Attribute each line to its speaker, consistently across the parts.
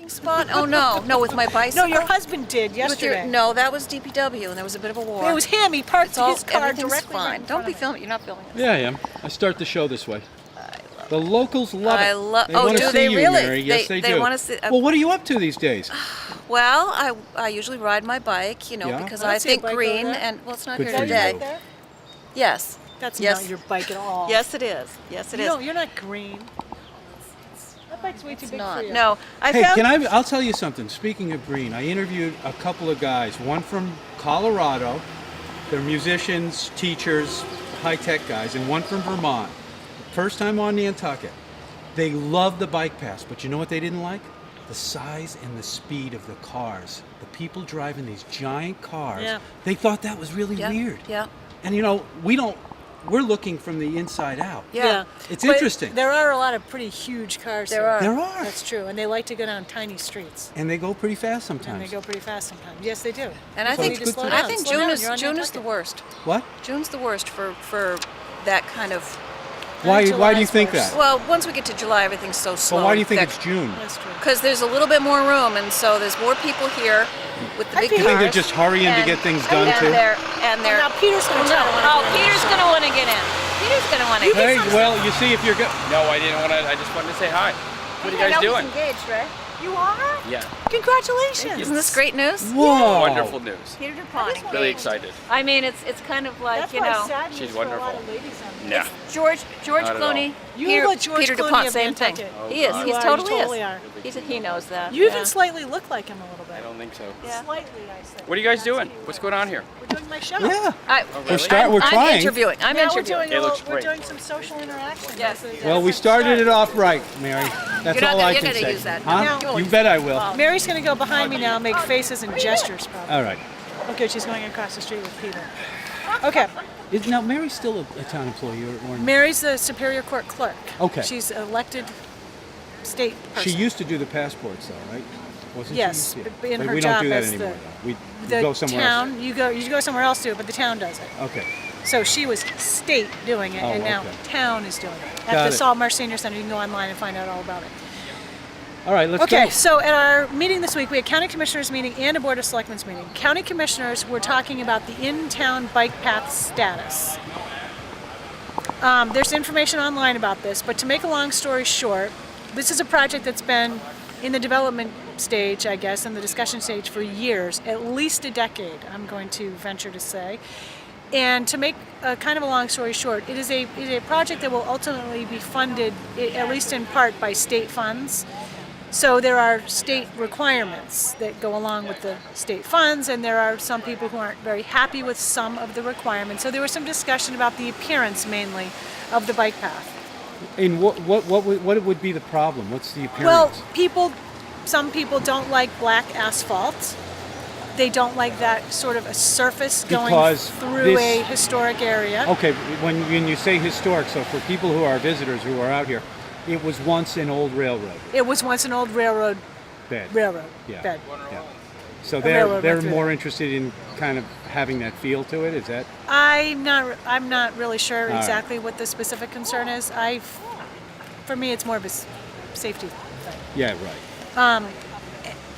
Speaker 1: parking spot? Oh, no, with my bicycle.
Speaker 2: No, your husband did yesterday.
Speaker 1: No, that was DPW, and there was a bit of a war.
Speaker 2: It was him. He parked his car
Speaker 1: everything's
Speaker 2: directly
Speaker 1: fine.
Speaker 2: right in
Speaker 1: Don't
Speaker 2: front
Speaker 1: be
Speaker 2: of it.
Speaker 1: filming. You're not filming.
Speaker 3: Yeah, I am. I start the show this way. The locals love it.
Speaker 1: I love.
Speaker 3: They
Speaker 1: Oh,
Speaker 3: wanna
Speaker 1: do
Speaker 3: see
Speaker 1: they
Speaker 3: you,
Speaker 1: really?
Speaker 3: Mary. Yes, they do.
Speaker 1: They want to see.
Speaker 3: Well, what are you up to these days?
Speaker 1: Well, I usually ride my bike,
Speaker 3: Yeah?
Speaker 1: because
Speaker 2: I
Speaker 1: I
Speaker 2: see a
Speaker 1: think
Speaker 2: bike
Speaker 1: green
Speaker 2: over there.
Speaker 1: and it's not
Speaker 3: Good
Speaker 1: here
Speaker 3: for you.
Speaker 1: today.
Speaker 2: Right there?
Speaker 1: Yes.
Speaker 2: That's
Speaker 1: Yes.
Speaker 2: not your bike at all.
Speaker 1: Yes, it is. Yes, it is.
Speaker 2: No, you're not green. That bike's way too big
Speaker 1: Not.
Speaker 2: for you.
Speaker 1: No, I
Speaker 3: Hey,
Speaker 1: found.
Speaker 3: I'll tell you something. Speaking of green, I interviewed a couple of guys, one from Colorado, they're musicians, teachers, high-tech guys, and one from Vermont. First time on Nantucket. They loved the bike pass, but you know what they didn't like? The size and the speed of the cars. The people driving these giant cars,
Speaker 2: Yeah.
Speaker 3: they thought that was really
Speaker 1: Yeah,
Speaker 3: weird.
Speaker 1: yeah.
Speaker 3: And we're looking from the inside out.
Speaker 1: Yeah.
Speaker 3: It's
Speaker 2: But
Speaker 3: interesting.
Speaker 2: There are a lot of pretty huge cars
Speaker 1: There
Speaker 2: here.
Speaker 1: are.
Speaker 3: There are.
Speaker 2: That's true, and they like to go down tiny streets.
Speaker 3: And they go pretty fast
Speaker 2: And
Speaker 3: sometimes.
Speaker 2: they go pretty fast sometimes. Yes, they do.
Speaker 1: And I
Speaker 3: So
Speaker 1: think
Speaker 3: it's good to know.
Speaker 1: I think
Speaker 2: Slow
Speaker 1: June
Speaker 2: down.
Speaker 1: is
Speaker 2: You're on
Speaker 1: June is
Speaker 2: Nantucket.
Speaker 1: the worst.
Speaker 3: What?
Speaker 1: June's the worst for that kind of.
Speaker 3: Why do you
Speaker 2: July's
Speaker 3: think
Speaker 2: worse.
Speaker 3: that?
Speaker 1: Well, once we get to July, everything's so slow.
Speaker 3: Well, why do you think it's June?
Speaker 2: That's true.
Speaker 1: Because there's a little bit more room, and so there's more people here with the big
Speaker 2: think
Speaker 3: You think they're
Speaker 1: cars,
Speaker 3: just hurrying to
Speaker 1: and-
Speaker 3: get things done
Speaker 1: and
Speaker 3: too?
Speaker 1: They're
Speaker 2: Now Peter's going to try to
Speaker 1: Oh, Peter's gonna want to get in. Peter's gonna want to.
Speaker 3: Hey, well, you see if you're good.
Speaker 4: No, I didn't want to. I just wanted to say hi. What are you guys doing?
Speaker 1: Engaged, right?
Speaker 2: You are?
Speaker 4: Yeah.
Speaker 2: Congratulations.
Speaker 1: Isn't this great news?
Speaker 3: Whoa.
Speaker 4: Wonderful news.
Speaker 1: Peter DuPont.
Speaker 4: Really excited.
Speaker 1: I mean, it's kind of like
Speaker 2: That's
Speaker 1: you
Speaker 2: why
Speaker 1: know.
Speaker 2: sad
Speaker 4: She's
Speaker 2: news for a lot
Speaker 4: wonderful.
Speaker 2: of ladies on
Speaker 4: Yeah.
Speaker 1: George
Speaker 4: Not at all.
Speaker 1: Clooney,
Speaker 2: You
Speaker 1: Peter,
Speaker 2: look George
Speaker 1: Peter
Speaker 2: Clooney
Speaker 1: DuPont,
Speaker 2: of
Speaker 1: same thing.
Speaker 2: Nantucket.
Speaker 4: Oh,
Speaker 1: He is.
Speaker 4: God.
Speaker 1: He's
Speaker 2: You
Speaker 1: totally,
Speaker 2: totally
Speaker 1: is.
Speaker 2: are.
Speaker 1: He knows that.
Speaker 2: You
Speaker 1: yeah.
Speaker 2: even slightly look like him a little bit.
Speaker 4: I don't think so.
Speaker 1: Yeah.
Speaker 2: Slightly, I said.
Speaker 4: What are you guys doing? What's going on here?
Speaker 2: We're doing my show.
Speaker 3: Yeah.
Speaker 4: really?
Speaker 3: We're
Speaker 1: I'm
Speaker 3: trying.
Speaker 1: interviewing. I'm
Speaker 2: Now we're
Speaker 1: interviewing.
Speaker 2: doing,
Speaker 4: It looks
Speaker 2: we're
Speaker 4: great.
Speaker 2: doing some social interaction.
Speaker 1: Yes.
Speaker 3: Well, we started it off right, Mary. That's
Speaker 1: You're not
Speaker 3: all
Speaker 1: gonna-
Speaker 3: I
Speaker 1: you're
Speaker 3: can
Speaker 1: gonna
Speaker 3: say.
Speaker 1: use that.
Speaker 3: Huh?
Speaker 2: No.
Speaker 3: You bet I will.
Speaker 2: Mary's going to go behind me now and make faces and gestures, probably.
Speaker 3: All right.
Speaker 2: Okay, she's going across the street with Peter. Okay,
Speaker 3: Now, Mary's still a town employee, or
Speaker 2: Mary's the Superior Court clerk.
Speaker 3: Okay.
Speaker 2: She's elected state
Speaker 3: she
Speaker 2: person.
Speaker 3: used to do the passports, though, right? Wasn't
Speaker 2: Yes,
Speaker 3: she? Yeah.
Speaker 2: but in
Speaker 3: But
Speaker 2: her
Speaker 3: we don't
Speaker 2: job
Speaker 3: do that
Speaker 2: as
Speaker 3: anymore.
Speaker 2: the-
Speaker 3: Though. We
Speaker 2: The
Speaker 3: go somewhere
Speaker 2: town, you go somewhere else to do it, but the town does it.
Speaker 3: else. Okay.
Speaker 2: So she was state doing it,
Speaker 3: Oh,
Speaker 2: and now
Speaker 3: okay.
Speaker 2: town is doing it. At
Speaker 3: Got
Speaker 2: the
Speaker 3: it.
Speaker 2: Salt Marsh Senior Center, you can go online and find out all about it.
Speaker 3: All right, let's
Speaker 2: Okay,
Speaker 3: go.
Speaker 2: so at our meeting this week, we had county commissioners meeting and a board of selectmen's meeting. County commissioners were talking about the in-town bike path status. There's information online about this, but to make a long story short, this is a project that's been in the development stage, I guess, in the discussion stage for years, at least a decade, I'm going to venture to say. And to make a kind of a long story short, it is a project that will ultimately be funded, at least in part, by state funds. So there are state requirements that go along with the state funds, and there are some people who aren't very happy with some of the requirements. So there was some discussion about the appearance, mainly, of the bike path.
Speaker 3: And what would be the problem? What's the
Speaker 2: Well,
Speaker 3: appearance?
Speaker 2: some people don't like black asphalt. They don't like that sort of a surface going
Speaker 3: Because
Speaker 2: through
Speaker 3: this-
Speaker 2: a historic area.
Speaker 3: Okay, when you say historic, so for people who are visitors who are out here, it was once an old railroad
Speaker 2: It was once an old railroad
Speaker 3: bed. Yeah.
Speaker 2: bed.
Speaker 3: Yeah. So
Speaker 2: railroad
Speaker 3: they're
Speaker 2: went through
Speaker 3: more
Speaker 2: there.
Speaker 3: interested in kind of having that feel to it. Is that?
Speaker 2: I'm not really sure
Speaker 3: right.
Speaker 2: exactly what the specific concern is. For me, it's more of a safety thing.
Speaker 3: Yeah, right.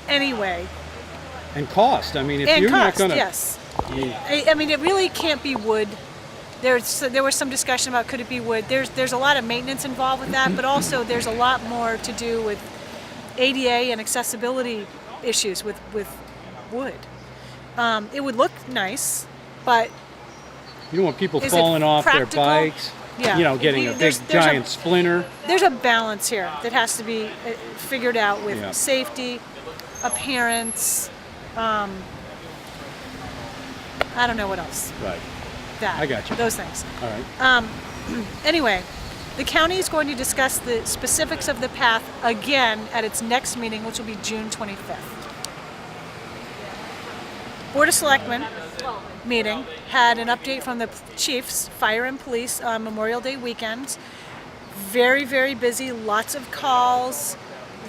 Speaker 2: Anyway,
Speaker 3: And cost. I mean, if
Speaker 2: and
Speaker 3: you're
Speaker 2: cost,
Speaker 3: not going to.
Speaker 2: yes. I mean, it really can't be wood. There was some discussion about could it be wood. There's a lot of maintenance involved with that, but also there's a lot more to do with ADA and accessibility issues with wood. It would look nice, but
Speaker 3: You don't want people
Speaker 2: Is it
Speaker 3: falling off their
Speaker 2: practical?
Speaker 3: bikes.
Speaker 2: Yeah.
Speaker 3: You know, getting a big
Speaker 2: There's a-
Speaker 3: giant splinter.
Speaker 2: there's a balance here that has to be figured out with
Speaker 3: Yeah.
Speaker 2: safety, appearance. I don't know what else.
Speaker 3: Right.
Speaker 2: That
Speaker 3: I got you.
Speaker 2: Those things.
Speaker 3: All right.
Speaker 2: Anyway, the county is going to discuss the specifics of the path again at its next meeting, which will be June 25th. Board of Selectmen meeting had an update from the chiefs, fire and police on Memorial Day weekend. Very, very busy, lots of calls.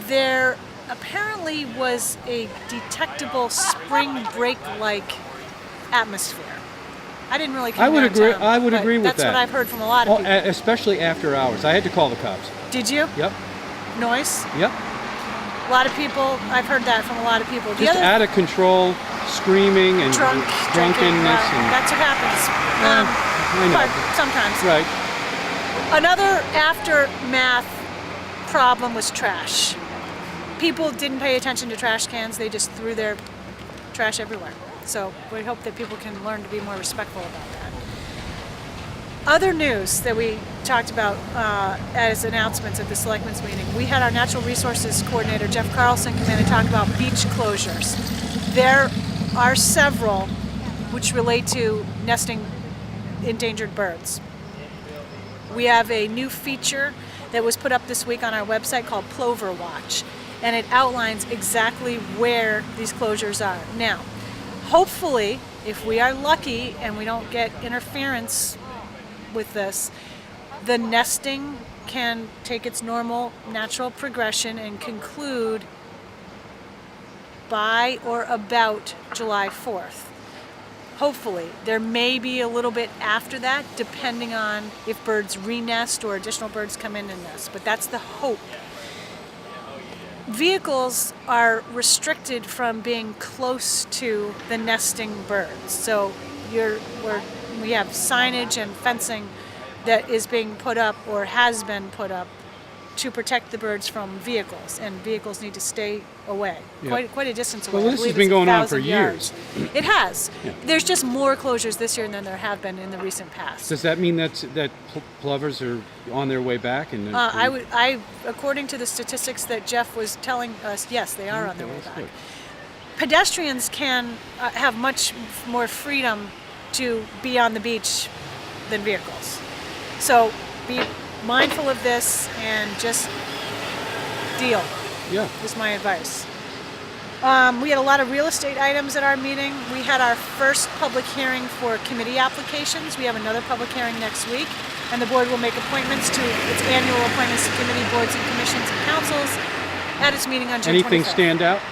Speaker 2: There apparently was a detectable spring break-like atmosphere. I didn't really come
Speaker 3: I would agree.
Speaker 2: downtown,
Speaker 3: I would
Speaker 2: but
Speaker 3: agree with that.
Speaker 2: That's what I've heard from a lot of
Speaker 3: Oh,
Speaker 2: people.
Speaker 3: especially after hours. I had to call the cops.
Speaker 2: Did you?
Speaker 3: Yep.
Speaker 2: Noise?
Speaker 3: Yep.
Speaker 2: A lot of people, I've heard that from a lot of people. The
Speaker 3: Just
Speaker 2: other
Speaker 3: out of control, screaming and drunkenness.
Speaker 2: drinking,
Speaker 3: And,
Speaker 2: that's what happens.
Speaker 3: I know.
Speaker 2: But sometimes.
Speaker 3: Right.
Speaker 2: Another aftermath problem was trash. People didn't pay attention to trash cans. They just threw their trash everywhere. So we hope that people can learn to be more respectful about that. Other news that we talked about as announcements at the Selectmen's meeting, we had our Natural Resources Coordinator, Jeff Carlson, come in and talk about beach closures. There are several which relate to nesting endangered birds. We have a new feature that was put up this week on our website called Plover Watch, and it outlines exactly where these closures are. Now, hopefully, if we are lucky and we don't get interference with this, the nesting can take its normal natural progression and conclude by or about July 4th. Hopefully. There may be a little bit after that, depending on if birds re-nest or additional birds come in and nest, but that's the hope. Vehicles are restricted from being close to the nesting birds. So we have signage and fencing that is being put up or has been put up to protect the birds from vehicles, and vehicles need to stay away, quite a distance away.
Speaker 3: Well, this has been going on for years.
Speaker 2: It has.
Speaker 3: Yeah.
Speaker 2: There's just more closures this year than there have been in the recent past.
Speaker 3: Does that mean that plovers are on their way back? And
Speaker 2: According to the statistics that Jeff was telling us, yes, they are on their way back.
Speaker 3: Good.
Speaker 2: Pedestrians can have much more freedom to be on the beach than vehicles. So be mindful of this and just deal.
Speaker 3: Yeah.
Speaker 2: Is my advice. We had a lot of real estate items at our meeting. We had our first public hearing for committee applications. We have another public hearing next week, and the board will make appointments to its annual appointments to committee boards and commissions and councils at its meeting on June 25th.
Speaker 3: Anything stand out?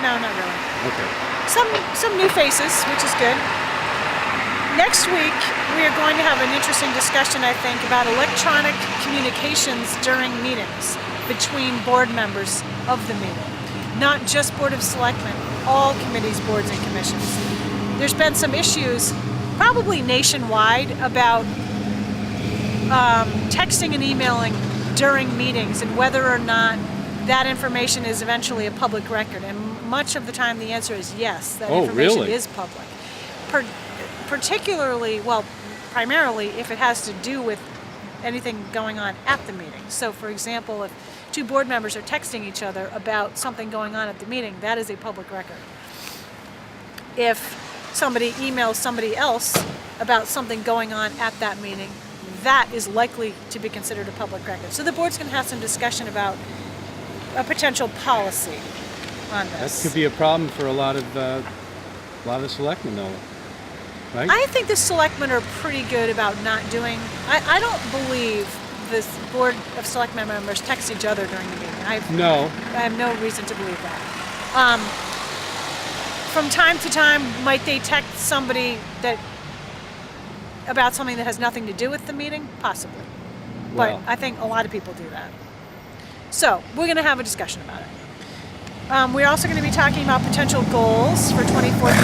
Speaker 2: No, not really.
Speaker 3: Okay.
Speaker 2: Some new faces, which is good. Next week, we are going to have an interesting discussion, I think, about electronic communications during meetings between board members of the meeting. Not just Board of Selectmen, all committees, boards, and commissions. There's been some issues, probably nationwide, about texting and emailing during meetings and whether or not that information is eventually a public record. And much of the time the answer is yes, that information
Speaker 3: really?
Speaker 2: is public. Primarily if it has to do with anything going on at the meeting. So for example, if two board members are texting each other about something going on at the meeting, that is a public record. If somebody emails somebody else about something going on at that meeting, that is likely to be considered a public record. So the board's going to have some discussion about a potential policy on this.
Speaker 3: That could be a problem for a lot of the selectmen, though. Right?
Speaker 2: I think the selectmen are pretty good about not doing. I don't believe this board of selectmen members text each other during the meeting. I have no reason to believe that. From time to time, might they text somebody about something that has nothing to do with the meeting? Possibly. But I think a lot of people do that. So we're going to have a discussion about it. We're also going to be talking about potential goals for 2014.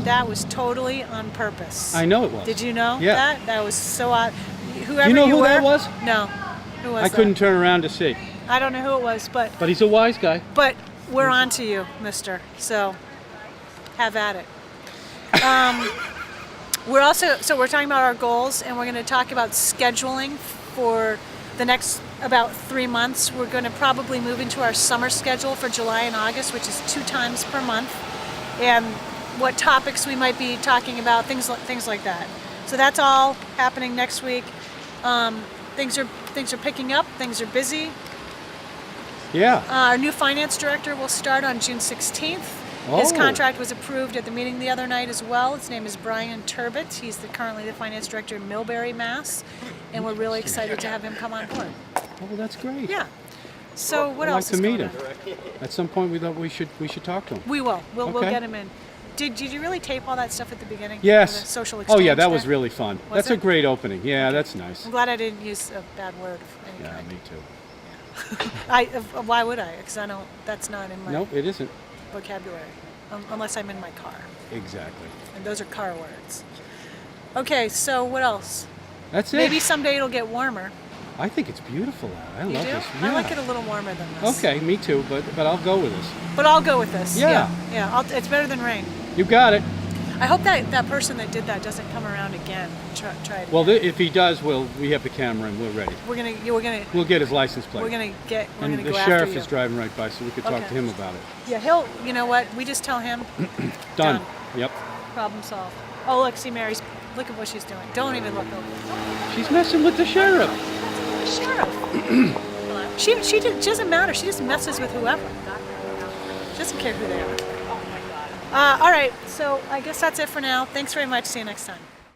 Speaker 2: That was totally on purpose.
Speaker 3: I know it was.
Speaker 2: Did you know
Speaker 3: Yeah.
Speaker 2: that? That was so odd. Whoever
Speaker 3: you know who
Speaker 2: were,
Speaker 3: that was?
Speaker 2: No. Who was
Speaker 3: I
Speaker 2: that?
Speaker 3: couldn't turn around to see.
Speaker 2: I don't know who it was, but
Speaker 3: But he's a wise guy.
Speaker 2: we're on to you, mister. So have at it. We're talking about our goals, and we're going to talk about scheduling for the next about 3 months. We're going to probably move into our summer schedule for July and August, which is 2 times per month, and what topics we might be talking about, things like that. So that's all happening next week. Things are picking up. Things are busy.
Speaker 3: Yeah.
Speaker 2: Our new finance director will start on June 16th. His contract was approved at the meeting the other night as well. His name is Brian Turbot. He's currently the finance director in Millbury, Mass. And we're really excited to have him come on board.
Speaker 3: Oh, well, that's great.
Speaker 2: Yeah. So what
Speaker 3: I'd
Speaker 2: else
Speaker 3: like
Speaker 2: is
Speaker 3: to meet
Speaker 2: going
Speaker 3: him.
Speaker 2: on?
Speaker 3: At some point, we thought we should talk to him.
Speaker 2: We will. We'll
Speaker 3: Okay.
Speaker 2: get him in. Did you really tape all that stuff at the beginning?
Speaker 3: Yes.
Speaker 2: The social exchange
Speaker 3: Oh, yeah, that
Speaker 2: there?
Speaker 3: was really fun.
Speaker 2: Was
Speaker 3: That's a
Speaker 2: it?
Speaker 3: great opening. Yeah, that's nice.
Speaker 2: I'm glad I didn't use a bad word of any
Speaker 3: Yeah,
Speaker 2: kind.
Speaker 3: me too.
Speaker 2: Why would I? Because I don't. That's not in my
Speaker 3: No, it isn't.
Speaker 2: vocabulary, unless I'm in my car,
Speaker 3: Exactly.
Speaker 2: and those are car words. Okay, so what else?
Speaker 3: That's it.
Speaker 2: Maybe someday it'll get warmer.
Speaker 3: I think it's beautiful out. I
Speaker 2: You
Speaker 3: love
Speaker 2: do?
Speaker 3: this.
Speaker 2: I
Speaker 3: Yeah.
Speaker 2: like it a little warmer than this.
Speaker 3: Okay, me too, but I'll go with this.
Speaker 2: But I'll go with this.
Speaker 3: Yeah.
Speaker 2: Yeah. It's better than rain.
Speaker 3: You got it.
Speaker 2: I hope that person that did that doesn't come around again. Try it.
Speaker 3: Well, if he does, we have the camera and we're ready.
Speaker 2: We're gonna
Speaker 3: We'll get his license plate.
Speaker 2: We're gonna
Speaker 3: and
Speaker 2: go
Speaker 3: the
Speaker 2: after
Speaker 3: sheriff
Speaker 2: you.
Speaker 3: is driving right by, so we could talk
Speaker 2: Okay.
Speaker 3: to him about it.
Speaker 2: Yeah, he'll. You know what? We just tell him.
Speaker 3: Done.
Speaker 2: Done.
Speaker 3: Yep.
Speaker 2: Problem solved. Oh, look, see Mary's. Look at what she's doing. Don't even look over.
Speaker 3: She's messing with the sheriff.
Speaker 2: The sheriff. She doesn't matter. She just messes with whoever. She doesn't care who they are. All right, so I guess that's it for now. Thanks very much. See you next time.